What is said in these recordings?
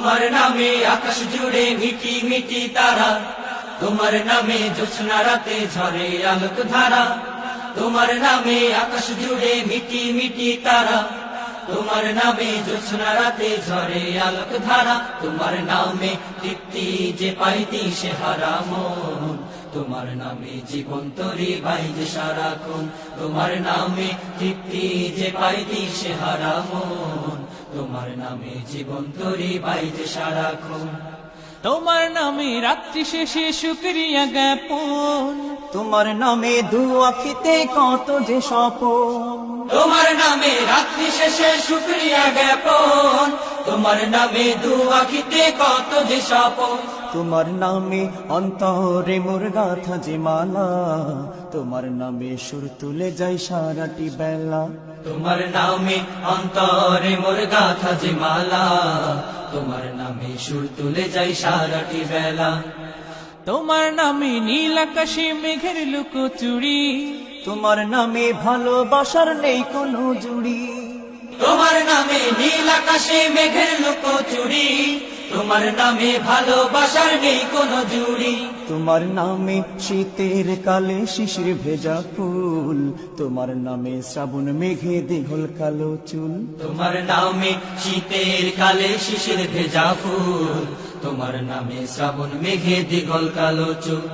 তোমার নামে আকাশ জুড়ে মিটি মিটি তারা, তোমার নামে জ্যোৎস্না রাতে ঝরে আলোক ধারা। তোমার নামে আকাশ জুড়ে মিটি মিটি তারা, তোমার নামে জ্যোৎস্না রাতে ঝরে আলোক ধারা। তোমার নামে তৃপ্তি যে পাই দিশে হারা মন, তোমার নামে জীবন তরি বাইজে সারাক্ষণ। তোমার নামে তৃপ্তি যে পাই দিশে হারা মন, তোমার নামে জীবন তরি বাইজে সারাক্ষণ। তোমার নামে রাত্রি শেষে শুকরিয়া জ্ঞাপন, তোমার নামে দুআখিতে কত যে স্বপন। তোমার নামে রাত্রি শেষে শুকরিয়া জ্ঞাপন, তোমার নামে দুআখিতে কত যে স্বপন। তোমার নামে অন্তরে মোর গাথা যে মালা, তোমার নামে সুর তুলে যাই সারাটি বেলা। তোমার নামে অন্তরে মোর গাথা যে মালা, তোমার নামে সুর তুলে যাই সারাটি বেলা। তোমার নামে নীল আকাশে মেঘের লুকোচুরি, তোমার নামে ভালোবাসার নেই কোনো জুড়ি। তোমার নামে নীল আকাশে মেঘের লুকোচুরি, তোমার নামে ভালোবাসার নেই কোনো জুড়ি। তোমার নামে শীতের কালে শিশির ভেজা ফুল, তোমার নামে শ্রাবণ মেঘে দীঘল কালো চুল। তোমার নামে শীতের কালে শিশির ভেজা ফুল, তোমার নামে শ্রাবণ মেঘে দীঘল কালো চুল।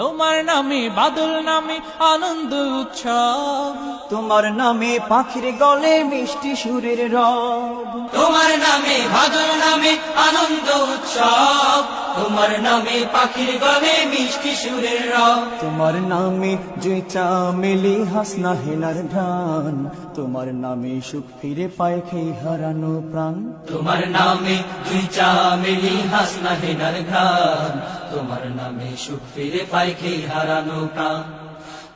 তোমার নামে বাদল নামে আনন্দ উৎসব, তোমার নামে পাখির গলে মিষ্টি সুরের রব। তোমার নামে ভাদর নামে আনন্দ উৎসব, তোমার নামে পাখির গলে মিষ্টি সুরের রব। তোমার নামে যে চামেলি হাসনা হেনার ঢান, তোমার নামে সুখ ফিরে পায় খেই হারানো প্রাণ। তোমার নামে দুই চামেলি হাসনা হেনার ঘ্রাণ, তোমার নামে সুখ ফিরে পাই খেই হারানো প্রাণ।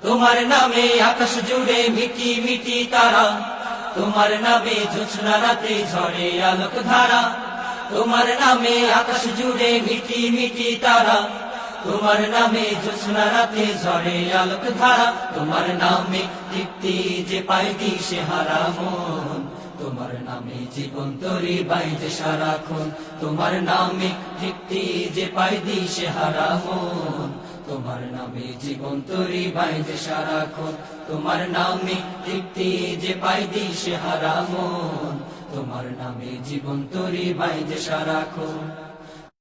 তোমার নামে আকাশ জুড়ে মিটি মিটি তারা, তোমার নামে জ্যোৎস্না রাতে ঝরে আলোক ধারা। তোমার নামে আকাশ জুড়ে মিটি মিটি তারা, তোমার নামে জ্যোৎস্না রাতে ঝরে আলোক ধারা। তোমার নামে তৃপ্তি যে পাই দিশে হারা মন, তোমার নামে জীবন তরি বাইজে সারাক্ষণ। তোমার নামে তৃপ্তি যে পাই দিশে হারা মন, তোমার নামে জীবন তরি বাইজে সারাক্ষণ। তোমার নামে তৃপ্তি যে পাই দিশে হারা মন, তোমার নামে জীবন তরি বাইজে সারাক্ষণ।